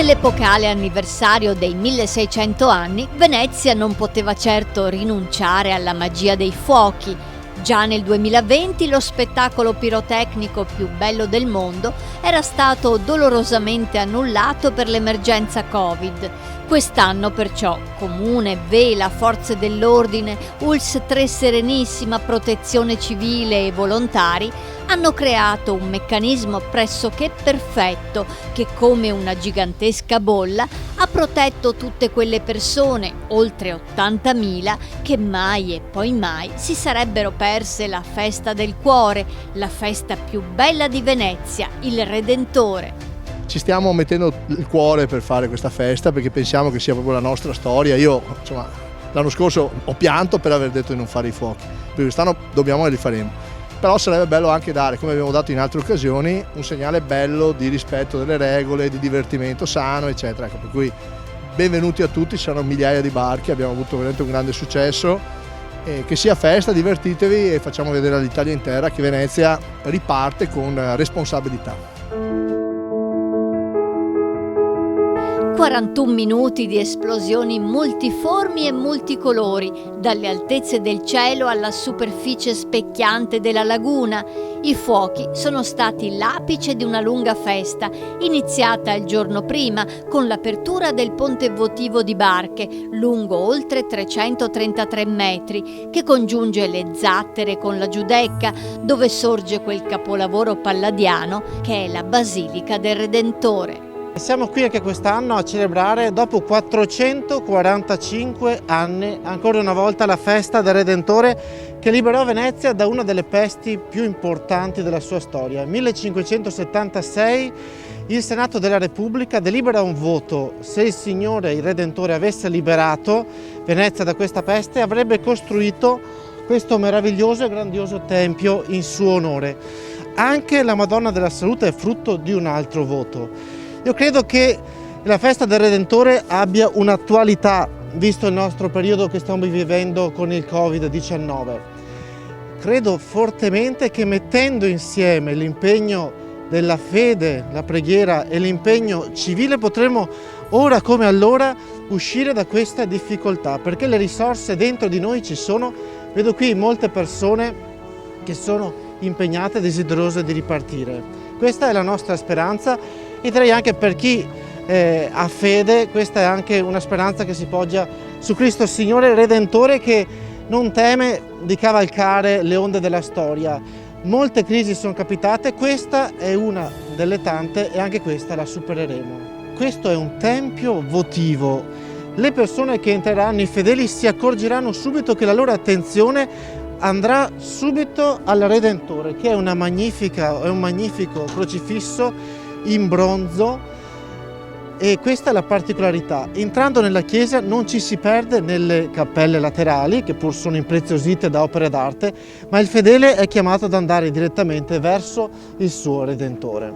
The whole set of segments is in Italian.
Nell'epocale anniversario dei 1600 anni, Venezia non poteva certo rinunciare alla magia dei fuochi. Già nel 2020 lo spettacolo pirotecnico più bello del mondo era stato dolorosamente annullato per l'emergenza Covid. Quest'anno perciò Comune, Vela, Forze dell'Ordine, ULSS 3 Serenissima, Protezione Civile e volontari hanno creato un meccanismo pressoché perfetto che, come una gigantesca bolla, ha protetto tutte quelle persone, oltre 80.000, che mai e poi mai si sarebbero perse la festa del cuore, la festa più bella di Venezia, il Redentore. Ci stiamo mettendo il cuore per fare questa festa perché pensiamo che sia proprio la nostra storia. Io, l'anno scorso ho pianto per aver detto di non fare i fuochi, per quest'anno dobbiamo e li faremo. Però sarebbe bello anche dare, come abbiamo dato in altre occasioni, un segnale bello di rispetto delle regole, di divertimento sano, eccetera. Ecco, per cui benvenuti a tutti, ci saranno migliaia di barchi, abbiamo avuto veramente un grande successo. Che sia festa, divertitevi e facciamo vedere all'Italia intera che Venezia riparte con responsabilità. 41 minuti di esplosioni multiformi e multicolori, dalle altezze del cielo alla superficie specchiante della laguna. I fuochi sono stati l'apice di una lunga festa, iniziata il giorno prima con l'apertura del ponte votivo di barche, lungo oltre 333 metri, che congiunge le Zattere con la Giudecca, dove sorge quel capolavoro palladiano che è la Basilica del Redentore. Siamo qui anche quest'anno a celebrare, dopo 445 anni, ancora una volta la festa del Redentore che liberò Venezia da una delle pesti più importanti della sua storia. Nel 1576 il Senato della Repubblica delibera un voto: se il Signore, il Redentore, avesse liberato Venezia da questa peste, avrebbe costruito questo meraviglioso e grandioso tempio in suo onore. Anche la Madonna della Salute è frutto di un altro voto. Io credo che la festa del Redentore abbia un'attualità, visto il nostro periodo che stiamo vivendo con il Covid-19. Credo fortemente che mettendo insieme l'impegno della fede, la preghiera e l'impegno civile potremo, ora come allora, uscire da questa difficoltà, perché le risorse dentro di noi ci sono. Vedo qui molte persone che sono impegnate e desiderose di ripartire. Questa è la nostra speranza. E direi anche per chi ha fede, questa è anche una speranza che si poggia su Cristo Signore Redentore, che non teme di cavalcare le onde della storia. Molte crisi sono capitate, questa è una delle tante e anche questa la supereremo. Questo è un tempio votivo. Le persone che entreranno, i fedeli, si accorgeranno subito che la loro attenzione andrà subito al Redentore, che è un magnifico crocifisso in bronzo, e questa è la particolarità. Entrando nella chiesa non ci si perde nelle cappelle laterali, che pur sono impreziosite da opere d'arte, ma il fedele è chiamato ad andare direttamente verso il suo Redentore.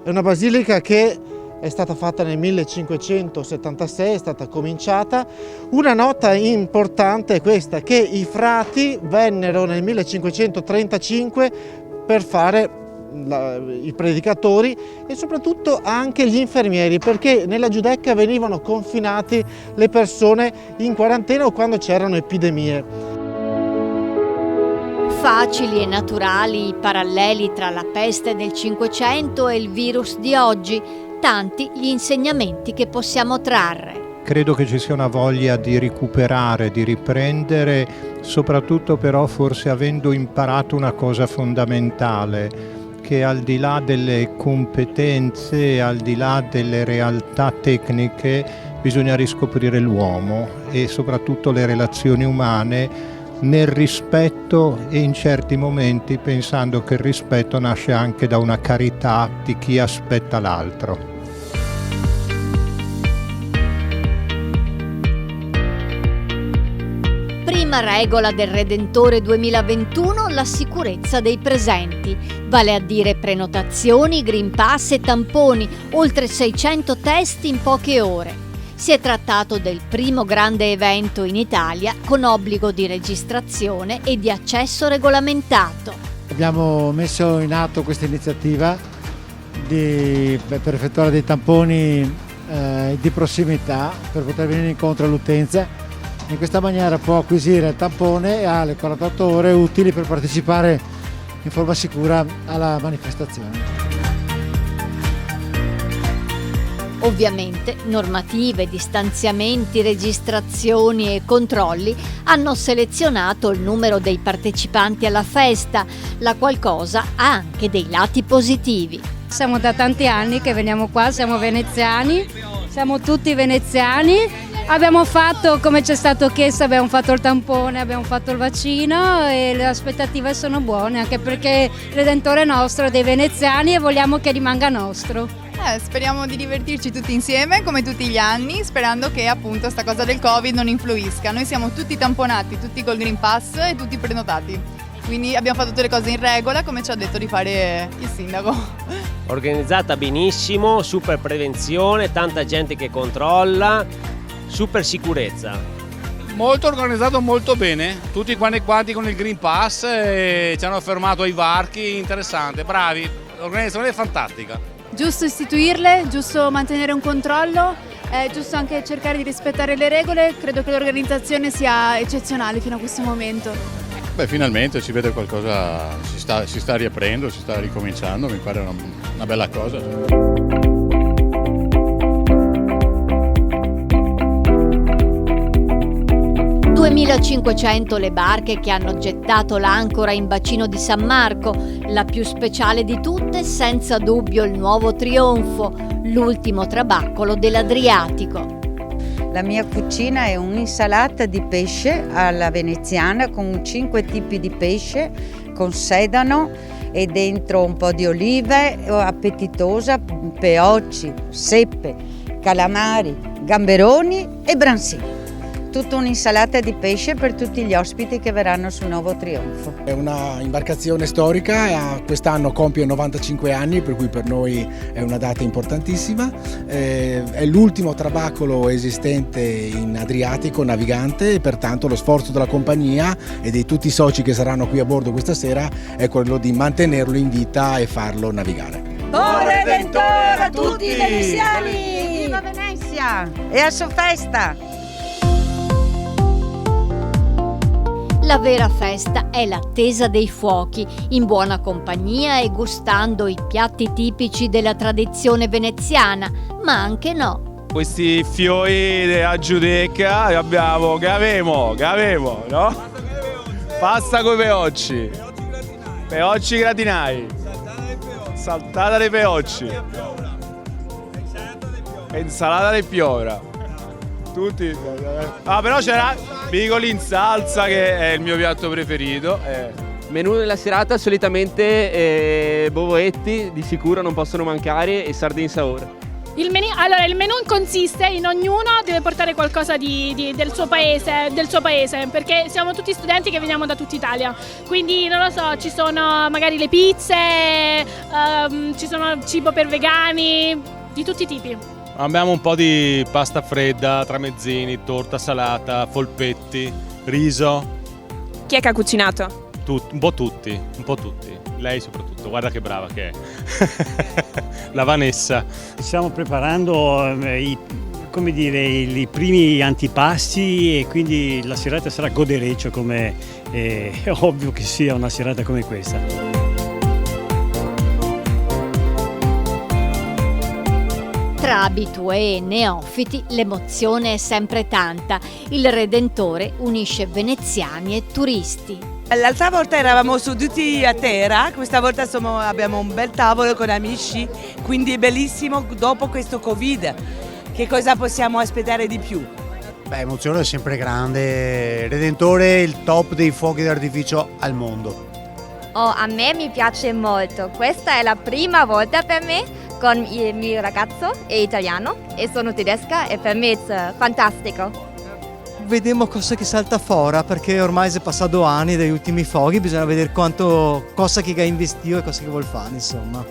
È una basilica che è stata fatta nel 1576, è stata cominciata. Una nota importante è questa, che i frati vennero nel 1535 per fare i predicatori e soprattutto anche gli infermieri, perché nella Giudecca venivano confinati le persone in quarantena o quando c'erano epidemie. Facili e naturali i paralleli tra la peste del Cinquecento e il virus di oggi, tanti gli insegnamenti che possiamo trarre. Credo che ci sia una voglia di recuperare, di riprendere, soprattutto però forse avendo imparato una cosa fondamentale, che al di là delle competenze, al di là delle realtà tecniche, bisogna riscoprire l'uomo e soprattutto le relazioni umane nel rispetto, e in certi momenti pensando che il rispetto nasce anche da una carità di chi aspetta l'altro. Prima regola del Redentore 2021, la sicurezza dei presenti, vale a dire prenotazioni, green pass e tamponi, oltre 600 test in poche ore. Si è trattato del primo grande evento in Italia con obbligo di registrazione e di accesso regolamentato. Abbiamo messo in atto questa iniziativa per effettuare dei tamponi di prossimità per poter venire incontro all'utenza. In questa maniera può acquisire il tampone e ha le 48 ore utili per partecipare in forma sicura alla manifestazione. Ovviamente normative, distanziamenti, registrazioni e controlli hanno selezionato il numero dei partecipanti alla festa, la qual cosa ha anche dei lati positivi. Siamo da tanti anni che veniamo qua, siamo veneziani, siamo tutti veneziani. Abbiamo fatto, come ci è stato chiesto, abbiamo fatto il tampone, abbiamo fatto il vaccino e le aspettative sono buone, anche perché il Redentore nostro è dei veneziani e vogliamo che rimanga nostro. Speriamo di divertirci tutti insieme come tutti gli anni, sperando che appunto sta cosa del Covid non influisca. Noi siamo tutti tamponati, tutti col Green Pass e tutti prenotati. Quindi abbiamo fatto tutte le cose in regola come ci ha detto di fare il sindaco. Organizzata benissimo, super prevenzione, tanta gente che controlla, super sicurezza. Molto organizzato, molto bene, tutti quanti con il Green Pass ci hanno fermato ai varchi, interessante, bravi, l'organizzazione è fantastica. Giusto istituirle, giusto mantenere un controllo, è giusto anche cercare di rispettare le regole, credo che l'organizzazione sia eccezionale fino a questo momento. Beh, finalmente si vede qualcosa, si sta riaprendo, si sta ricominciando, mi pare una bella cosa. 2.500 le barche che hanno gettato l'ancora in bacino di San Marco, la più speciale di tutte senza dubbio il Nuovo Trionfo, l'ultimo trabaccolo dell'Adriatico. La mia cucina è un'insalata di pesce alla veneziana con 5 tipi di pesce, con sedano e dentro un po' di olive, appetitosa, peocci, seppe, calamari, gamberoni e bransini. Tutta un'insalata di pesce per tutti gli ospiti che verranno sul Nuovo Trionfo. È una imbarcazione storica, quest'anno compie 95 anni, per cui per noi è una data importantissima. È l'ultimo trabacolo esistente in Adriatico navigante e pertanto lo sforzo della compagnia e di tutti i soci che saranno qui a bordo questa sera è quello di mantenerlo in vita e farlo navigare. Buon Redentore a tutti i veneziani! Viva Venezia! E a sua festa! La vera festa è l'attesa dei fuochi, in buona compagnia e gustando i piatti tipici della tradizione veneziana, ma anche no. Questi fiori della Giudecca abbiamo Gavemo, no? Pasta coi peocci gratinai, saltata dei peocci, insalata di piovra. Tutti. Però c'era bigoli in salsa che è il mio piatto preferito. Menù della serata solitamente bovoetti di sicuro non possono mancare e sardine saore. Il menù consiste in ognuno deve portare qualcosa del suo paese, perché siamo tutti studenti che veniamo da tutta Italia, quindi non lo so, ci sono magari le pizze, ci sono cibo per vegani, di tutti i tipi. Abbiamo un po' di pasta fredda, tramezzini, torta salata, polpetti, riso. Chi è che ha cucinato? Un po' tutti. Lei soprattutto, guarda che brava che è. La Vanessa. Stiamo preparando i primi antipasti e quindi la serata sarà godereccio, come è ovvio che sia una serata come questa. Tra abitué e neofiti l'emozione è sempre tanta. Il Redentore unisce veneziani e turisti. L'altra volta eravamo seduti a terra, questa volta abbiamo un bel tavolo con amici, quindi è bellissimo dopo questo Covid. Che cosa possiamo aspettare di più? L'emozione è sempre grande. Redentore è il top dei fuochi d'artificio al mondo. A me mi piace molto. Questa è la prima volta per me. Con il mio ragazzo è italiano e sono tedesca e per me è fantastico. Vediamo cosa che salta fuori perché ormai si è passato anni dagli ultimi fuochi, bisogna vedere cosa che ha investito e cosa che vuol fare, insomma.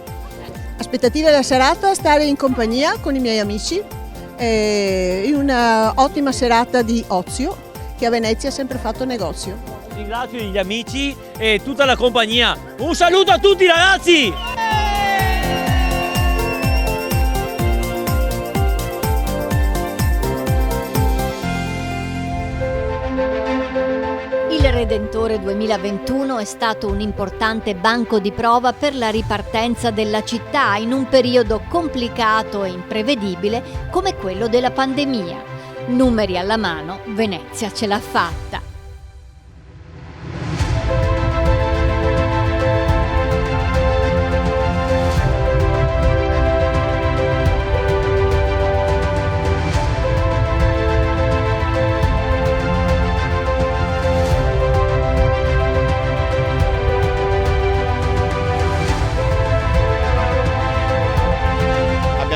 Aspettative della serata, stare in compagnia con i miei amici, in una ottima serata di ozio che a Venezia ha sempre fatto negozio. Ringrazio gli amici e tutta la compagnia. Un saluto a tutti ragazzi! Redentore 2021 è stato un importante banco di prova per la ripartenza della città in un periodo complicato e imprevedibile come quello della pandemia. Numeri alla mano, Venezia ce l'ha fatta.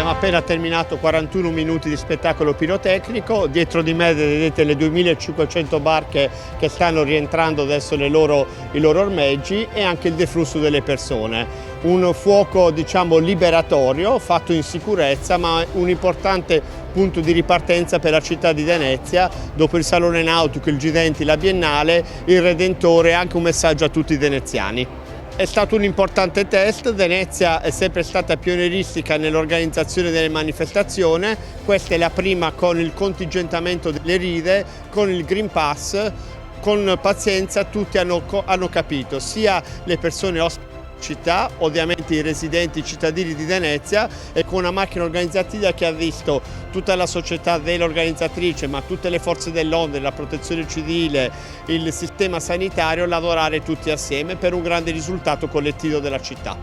Appena terminato 41 minuti di spettacolo pirotecnico, dietro di me vedete le 2500 barche che stanno rientrando adesso i loro ormeggi e anche il deflusso delle persone. Un fuoco diciamo liberatorio, fatto in sicurezza, ma un importante punto di ripartenza per la città di Venezia. Dopo il Salone Nautico, il G20, la Biennale, il Redentore è anche un messaggio a tutti i veneziani. È stato un importante test, Venezia è sempre stata pionieristica nell'organizzazione delle manifestazioni, questa è la prima con il contingentamento delle ride, con il Green Pass, con pazienza tutti hanno capito, sia le persone ospiti città, ovviamente i residenti, i cittadini di Venezia, e con una macchina organizzativa che ha visto tutta la società dell'organizzatrice, ma tutte le forze dell'ordine, la protezione civile, il sistema sanitario lavorare tutti assieme per un grande risultato collettivo della città.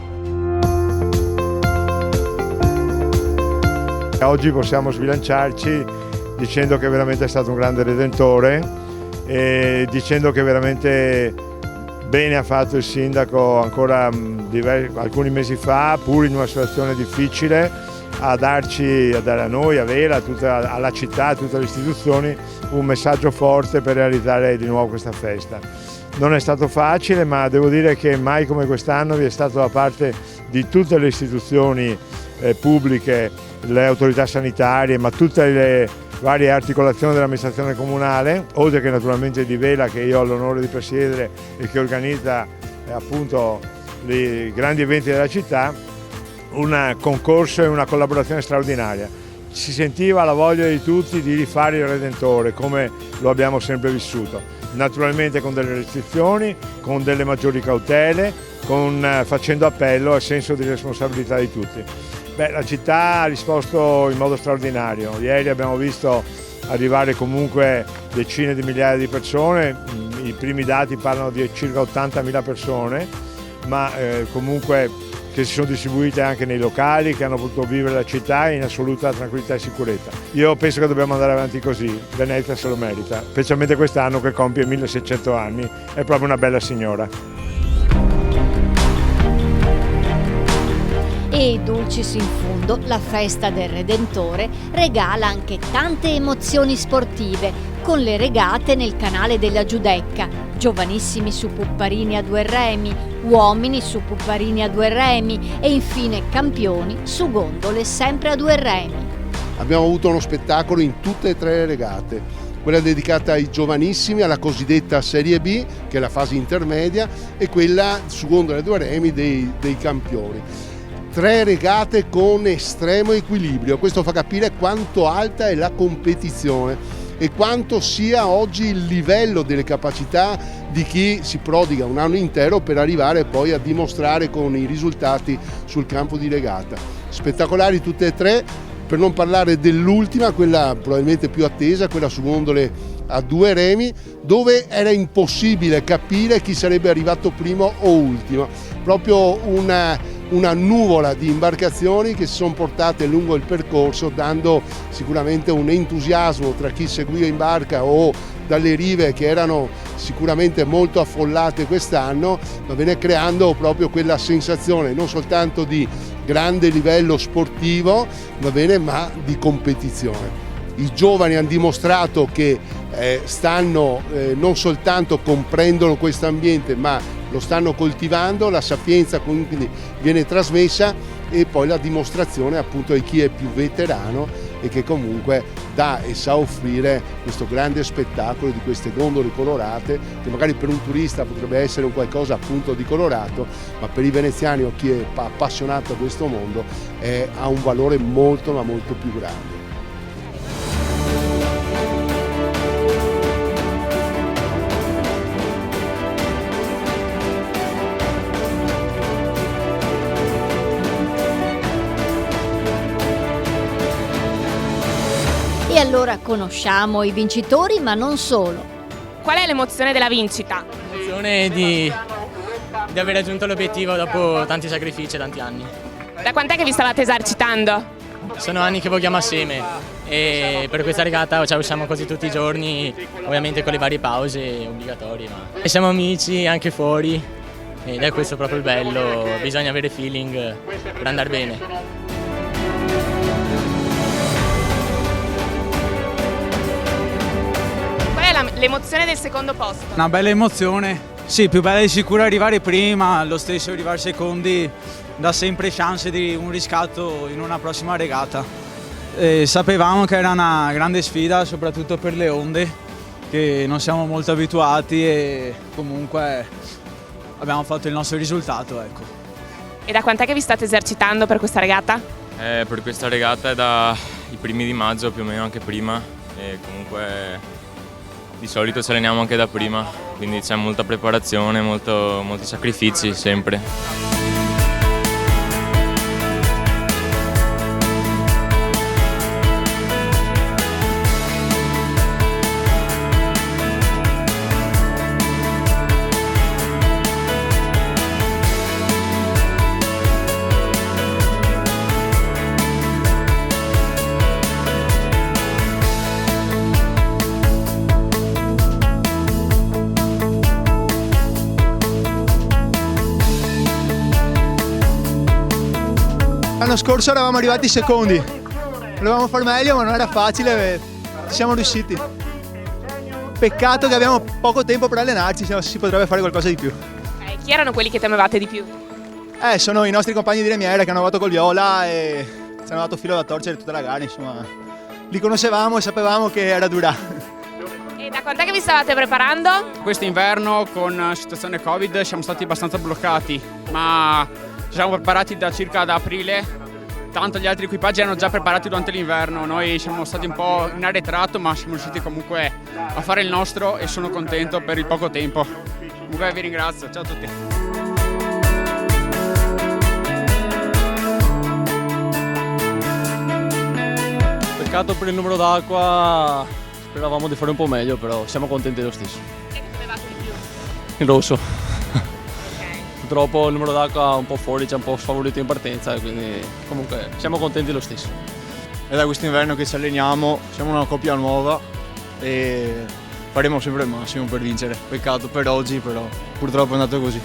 Oggi possiamo sbilanciarci dicendo che veramente è stato un grande redentore e dicendo che veramente bene ha fatto il sindaco ancora alcuni mesi fa, pur in una situazione difficile, a dare a noi, a Vela, alla città, a tutte le istituzioni, un messaggio forte per realizzare di nuovo questa festa. Non è stato facile, ma devo dire che mai come quest'anno vi è stato da parte di tutte le istituzioni pubbliche, le autorità sanitarie, ma tutte le varie articolazioni dell'amministrazione comunale, oltre che naturalmente di Vela, che io ho l'onore di presiedere e che organizza appunto i grandi eventi della città, un concorso e una collaborazione straordinaria. Si sentiva la voglia di tutti di rifare il Redentore come lo abbiamo sempre vissuto, naturalmente con delle restrizioni, con delle maggiori cautele, facendo appello al senso di responsabilità di tutti. La città ha risposto in modo straordinario. Ieri abbiamo visto arrivare comunque decine di migliaia di persone, i primi dati parlano di circa 80.000 persone, ma comunque che si sono distribuite anche nei locali, che hanno potuto vivere la città in assoluta tranquillità e sicurezza. Io penso che dobbiamo andare avanti così, Venezia se lo merita, specialmente quest'anno che compie 1600 anni, è proprio una bella signora. E dulcis in fundo, la festa del Redentore regala anche tante emozioni sportive, con le regate nel canale della Giudecca, giovanissimi su pupparini a 2 remi, uomini su pupparini a 2 remi e infine campioni su gondole sempre a 2 remi. Abbiamo avuto uno spettacolo in tutte e 3 le regate, quella dedicata ai giovanissimi, alla cosiddetta Serie B, che è la fase intermedia, e quella su gondole a 2 remi dei campioni. 3 regate con estremo equilibrio, questo fa capire quanto alta è la competizione e quanto sia oggi il livello delle capacità di chi si prodiga un anno intero per arrivare poi a dimostrare con i risultati sul campo di regata. Spettacolari tutte e 3, per non parlare dell'ultima, quella probabilmente più attesa, quella su gondole a 2 remi, dove era impossibile capire chi sarebbe arrivato primo o ultimo, proprio una nuvola di imbarcazioni che si sono portate lungo il percorso, dando sicuramente un entusiasmo tra chi seguiva in barca o dalle rive che erano sicuramente molto affollate quest'anno, ma viene creando proprio quella sensazione non soltanto di grande livello sportivo, ma di competizione. I giovani hanno dimostrato che non soltanto comprendono questo ambiente, ma lo stanno coltivando, la sapienza quindi viene trasmessa, e poi la dimostrazione appunto di chi è più veterano e che comunque dà e sa offrire questo grande spettacolo di queste gondole colorate, che magari per un turista potrebbe essere un qualcosa appunto di colorato, ma per i veneziani o chi è appassionato a questo mondo ha un valore molto ma molto più grande. allora conosciamo i vincitori, ma non solo. Qual è l'emozione della vincita? L'emozione di aver raggiunto l'obiettivo dopo tanti sacrifici e tanti anni. Da quant'è che vi stavate esercitando? Sono anni che vogliamo assieme e per questa regata usciamo quasi tutti i giorni, ovviamente con le varie pause obbligatorie. E siamo amici anche fuori ed è questo proprio il bello, bisogna avere feeling per andare bene. Qual è l'emozione del secondo posto? Una bella emozione, sì, più bella di sicuro arrivare prima, lo stesso arrivare secondi dà sempre chance di un riscatto in una prossima regata. Sapevamo che era una grande sfida, soprattutto per le onde, che non siamo molto abituati e comunque abbiamo fatto il nostro risultato, ecco. E da quant'è che vi state esercitando per questa regata? Per questa regata è dai primi di maggio, più o meno anche prima, e comunque di solito ci alleniamo anche da prima, quindi c'è molta preparazione, molti sacrifici sempre. L'anno scorso eravamo arrivati secondi, volevamo far meglio ma non era facile e ci siamo riusciti. Peccato che abbiamo poco tempo per allenarci, si potrebbe fare qualcosa di più. Chi erano quelli che temevate di più? Sono i nostri compagni di Remiera che hanno giocato col Viola e ci hanno dato filo da torcere tutta la gara, insomma. Li conoscevamo e sapevamo che era dura. E da quant'è che vi stavate preparando? Quest'inverno con la situazione Covid siamo stati abbastanza bloccati, ma ci siamo preparati da aprile, tanto gli altri equipaggi erano già preparati durante l'inverno, noi siamo stati un po' in arretrato ma siamo riusciti comunque a fare il nostro e sono contento per il poco tempo. Comunque vi ringrazio, ciao a tutti. Peccato per il numero d'acqua, speravamo di fare un po' meglio, però siamo contenti lo stesso. Che temevate di più? Il rosso. Purtroppo il numero d'acqua un po' fuori, ci ha un po' sfavorito in partenza, quindi comunque siamo contenti lo stesso. È da quest'inverno che ci alleniamo, siamo una coppia nuova e faremo sempre il massimo per vincere. Peccato per oggi, però purtroppo è andato così.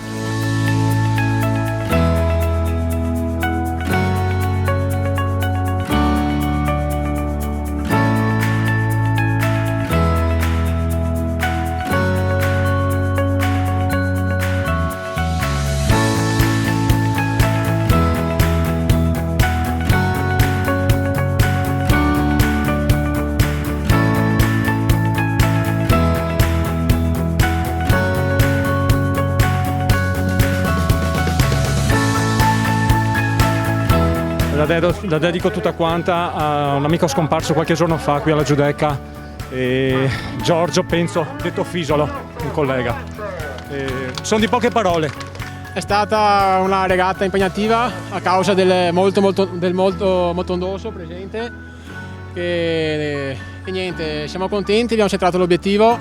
La dedico tutta quanta a un amico scomparso qualche giorno fa qui alla Giudecca, Giorgio, penso, detto Fisolo, un collega. Sono di poche parole. È stata una regata impegnativa a causa del molto ondoso presente e niente, siamo contenti, abbiamo centrato l'obiettivo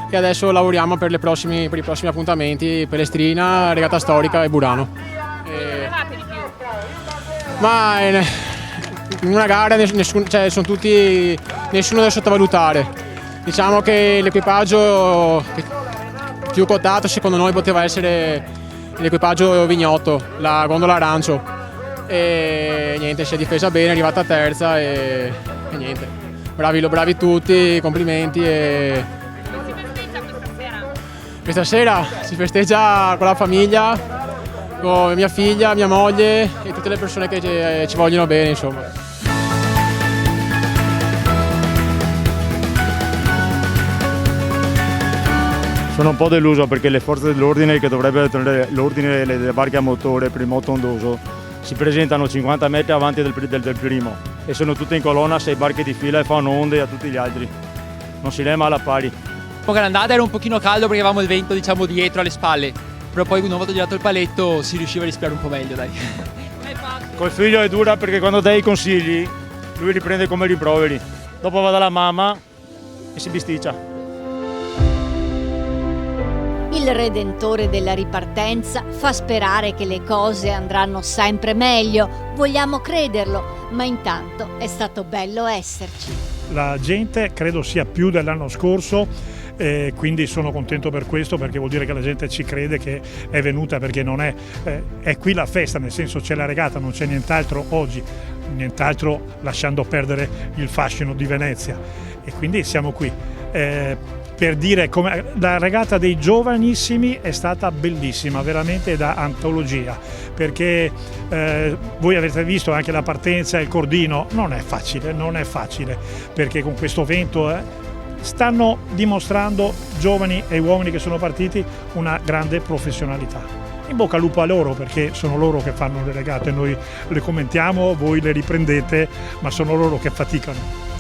e adesso lavoriamo per i prossimi appuntamenti, Pelestrina, regata storica e Burano. Ma in una gara nessuno da sottovalutare. Diciamo che l'equipaggio più quotato secondo noi poteva essere l'equipaggio Vignotto, la gondola arancio. E niente, si è difesa bene, è arrivata terza e niente. Bravi tutti, complimenti. Come si festeggia questa sera? Questa sera si festeggia con la famiglia, con mia figlia, mia moglie e tutte le persone che ci vogliono bene, insomma. Sono un po' deluso perché le forze dell'ordine che dovrebbero tenere l'ordine delle barche a motore per il moto ondoso si presentano 50 metri avanti del primo e sono tutte in colonna, 6 barche di fila e fanno onde a tutti gli altri. Non si lema alla pari. Dopo l'andata era un pochino caldo perché avevamo il vento dietro alle spalle. Però poi una volta girato il paletto si riusciva a respirare un po' meglio, dai. Col figlio è dura perché quando dai i consigli lui li prende come rimproveri. dopo va dalla mamma e si bisticcia. Il Redentore della ripartenza fa sperare che le cose andranno sempre meglio, vogliamo crederlo, ma intanto è stato bello esserci. La gente credo sia più dell'anno scorso, quindi sono contento per questo, perché vuol dire che la gente ci crede, che è venuta, perché non è qui la festa, nel senso c'è la regata, non c'è nient'altro oggi, nient'altro lasciando perdere il fascino di Venezia, e quindi siamo qui. Per dire come la regata dei giovanissimi è stata bellissima, veramente da antologia, perché voi avete visto anche la partenza e il cordino, non è facile, perché con questo vento stanno dimostrando, giovani e uomini che sono partiti, una grande professionalità. In bocca al lupo a loro, perché sono loro che fanno le regate, noi le commentiamo, voi le riprendete, ma sono loro che faticano.